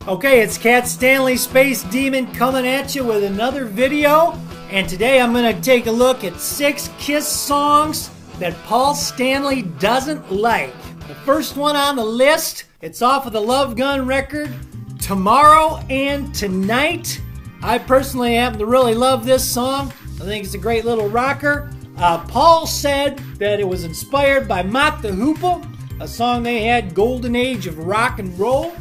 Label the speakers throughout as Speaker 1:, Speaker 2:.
Speaker 1: Okay, it's Cat Stanley Space Demon coming at you with another video. And today I'm going to take a look at 6 Kiss songs that Paul Stanley doesn't like. The first one on the list, it's off of the Love Gun record, Tomorrow and Tonight. I personally happen to really love this song. I think it's a great little rocker. Paul said that it was inspired by Mott the Hoople, a song they had, Golden Age of Rock and Roll.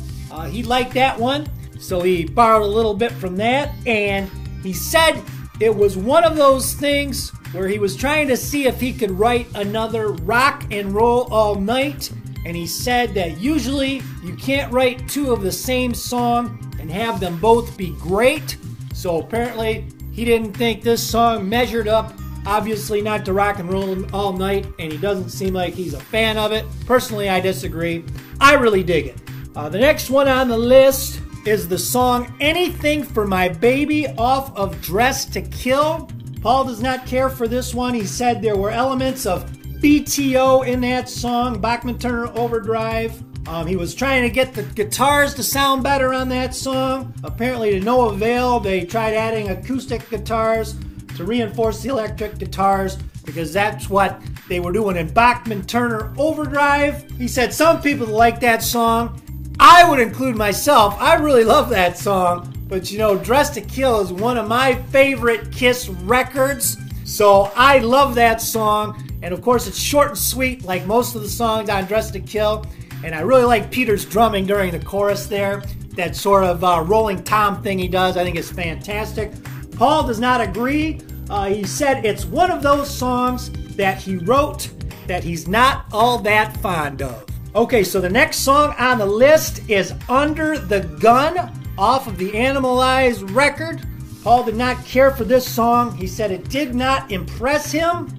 Speaker 1: He liked that one, so he borrowed a little bit from that, and he said it was one of those things where he was trying to see if he could write another Rock and Roll All Night, and he said that usually you can't write 2 of the same song and have them both be great, so apparently he didn't think this song measured up, obviously not to Rock and Roll All Night, and he doesn't seem like he's a fan of it. Personally, I disagree. I really dig it. The next one on the list is the song Anything for My Baby off of Dressed to Kill. Paul does not care for this one. He said there were elements of BTO in that song, Bachman Turner Overdrive. He was trying to get the guitars to sound better on that song. Apparently to no avail. They tried adding acoustic guitars to reinforce the electric guitars because that's what they were doing in Bachman Turner Overdrive. He said some people like that song. I would include myself. I really love that song. But you know, Dressed to Kill is one of my favorite Kiss records. So I love that song. And of course, it's short and sweet like most of the songs on Dressed to Kill. And I really like Peter's drumming during the chorus there. That sort of rolling tom thing he does, I think is fantastic. Paul does not agree. He said it's one of those songs that he wrote that he's not all that fond of. Okay, so the next song on the list is Under the Gun off of the Animalize record. Paul did not care for this song. He said it did not impress him.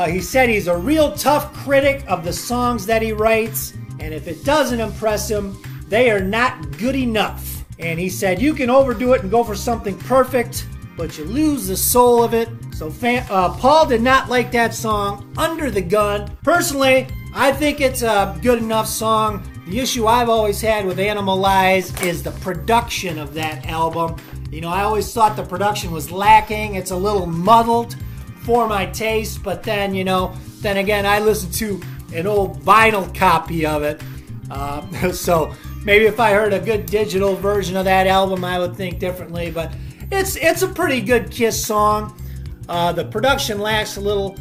Speaker 1: He said he's a real tough critic of the songs that he writes, and if it doesn't impress him, they are not good enough. And he said you can overdo it and go for something perfect, but you lose the soul of it. So Paul did not like that song, Under the Gun. Personally, I think it's a good enough song. The issue I've always had with Animalize is the production of that album. You know, I always thought the production was lacking. It's a little muddled for my taste, but then, you know, then again, I listened to an old vinyl copy of it. So maybe if I heard a good digital version of that album, I would think differently, but it's a pretty good Kiss song. The production lacks a little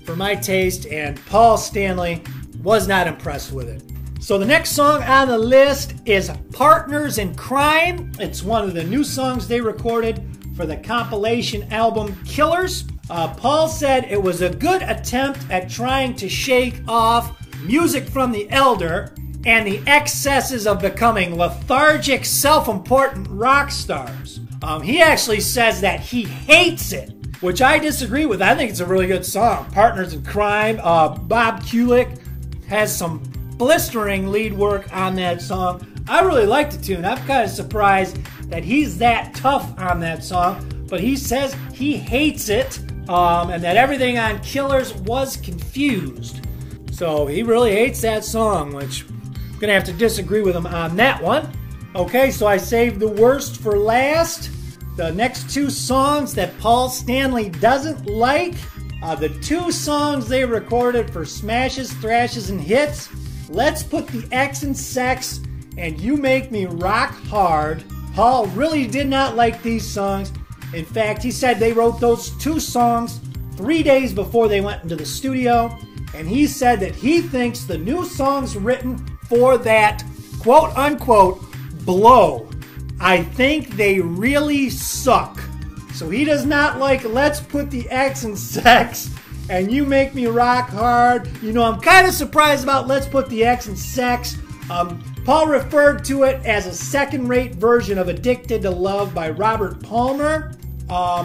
Speaker 1: for my taste, and Paul Stanley was not impressed with it. So the next song on the list is Partners in Crime. It's one of the new songs they recorded for the compilation album Killers. Paul said it was a good attempt at trying to shake off music from the elder and the excesses of becoming lethargic, self-important rock stars. He actually says that he hates it, which I disagree with. I think it's a really good song. Partners in Crime. Bob Kulick has some blistering lead work on that song. I really like the tune. I'm kind of surprised that he's that tough on that song, but he says he hates it, and that everything on Killers was confused. So he really hates that song, which I'm going to have to disagree with him on that one. Okay, so I saved the worst for last. The next 2 songs that Paul Stanley doesn't like, the 2 songs they recorded for Smashes, Thrashes, and Hits, Let's Put the X in Sex, and You Make Me Rock Hard. Paul really did not like these songs. In fact, he said they wrote those 2 songs 3 days before they went into the studio, and he said that he thinks the new songs written for that quote-unquote blow. I think they really suck. So he does not like Let's Put the X in Sex and You Make Me Rock Hard. You know, I'm kind of surprised about Let's Put the X in Sex. Paul referred to it as a second-rate version of Addicted to Love by Robert Palmer.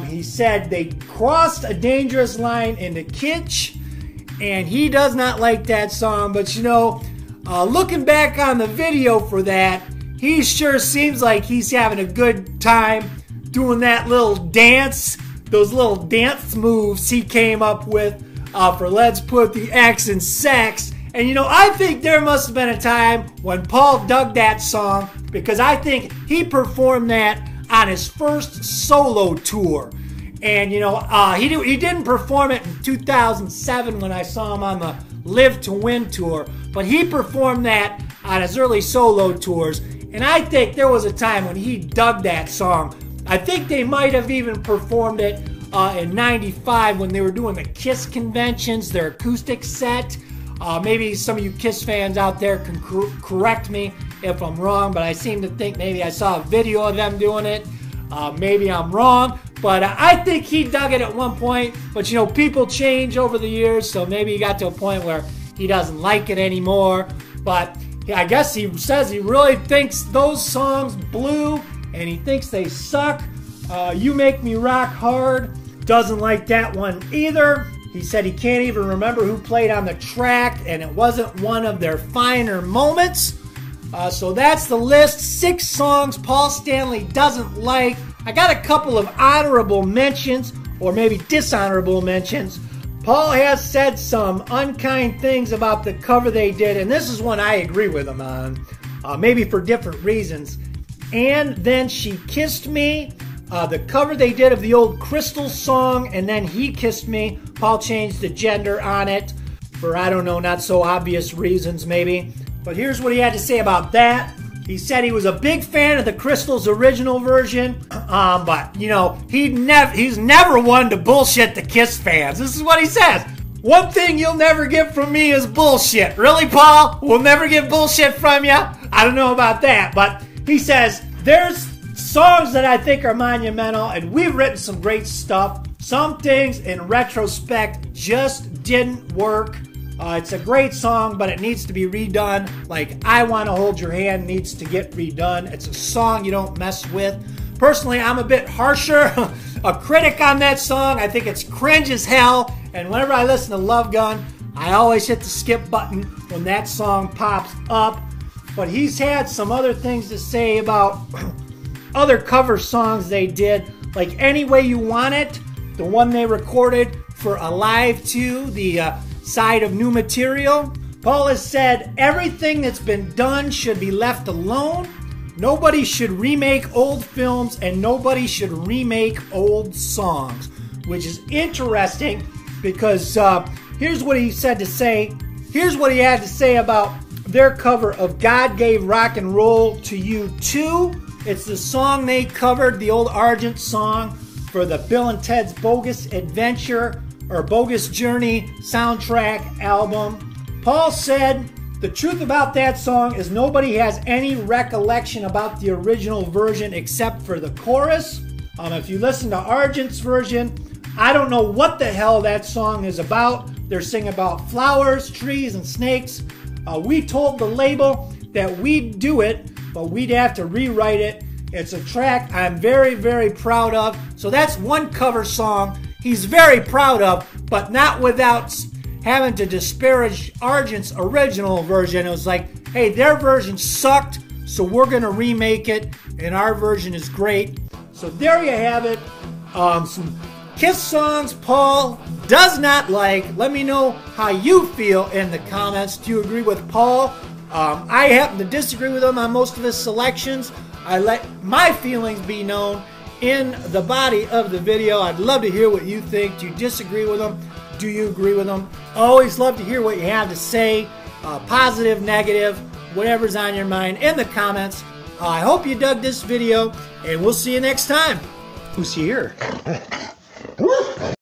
Speaker 1: He said they crossed a dangerous line into kitsch, and he does not like that song. But you know, looking back on the video for that, he sure seems like he's having a good time doing that little dance, those little dance moves he came up with for Let's Put the X in Sex. And you know, I think there must have been a time when Paul dug that song, because I think he performed that on his first solo tour. And you know, he didn't perform it in 2007 when I saw him on the Live to Win tour, but he performed that on his early solo tours. And I think there was a time when he dug that song. I think they might have even performed it in '95 when they were doing the Kiss conventions, their acoustic set. Maybe some of you Kiss fans out there can correct me if I'm wrong, but I seem to think maybe I saw a video of them doing it. Maybe I'm wrong, but I think he dug it at one point. But you know, people change over the years, so maybe he got to a point where he doesn't like it anymore. But I guess he says he really thinks those songs blew, and he thinks they suck. You Make Me Rock Hard, doesn't like that one either. He said he can't even remember who played on the track, and it wasn't one of their finer moments. So that's the list. 6 songs Paul Stanley doesn't like. I got a couple of honorable mentions, or maybe dishonorable mentions. Paul has said some unkind things about the cover they did, and this is one I agree with him on, maybe for different reasons. And Then She Kissed Me, the cover they did of the old Crystal song, and Then He Kissed Me. Paul changed the gender on it for, I don't know, not so obvious reasons maybe. But here's what he had to say about that. He said he was a big fan of the Crystal's original version, but, you know, he's never one to bullshit the Kiss fans. This is what he says. One thing you'll never get from me is bullshit. Really, Paul? We'll never get bullshit from you? I don't know about that, but he says, there's songs that I think are monumental, and we've written some great stuff. Some things, in retrospect, just didn't work. It's a great song, but it needs to be redone. Like I Want to Hold Your Hand needs to get redone. It's a song you don't mess with. Personally, I'm a bit harsher, a critic on that song. I think it's cringe as hell. And whenever I listen to Love Gun, I always hit the skip button when that song pops up. But he's had some other things to say about other cover songs they did, like Any Way You Want It, the one they recorded for Alive 2, the side of new material. Paul has said everything that's been done should be left alone. Nobody should remake old films, and nobody should remake old songs, which is interesting because here's what he said to say. Here's what he had to say about their cover of God Gave Rock and Roll to You Too. It's the song they covered, the old Argent song for the Bill and Ted's Bogus Adventure or Bogus Journey soundtrack album. Paul said, the truth about that song is nobody has any recollection about the original version except for the chorus. If you listen to Argent's version, I don't know what the hell that song is about. They're singing about flowers, trees, and snakes. We told the label that we'd do it, but we'd have to rewrite it. It's a track I'm very, very proud of. So that's one cover song he's very proud of, but not without having to disparage Argent's original version. It was like, hey, their version sucked, so we're going to remake it, and our version is great. So there you have it. Some Kiss songs Paul does not like. Let me know how you feel in the comments. Do you agree with Paul? I happen to disagree with him on most of his selections. I let my feelings be known in the body of the video. I'd love to hear what you think. Do you disagree with him? Do you agree with him? Always love to hear what you have to say, positive, negative, whatever's on your mind in the comments. I hope you dug this video, and we'll see you next time. Who's here?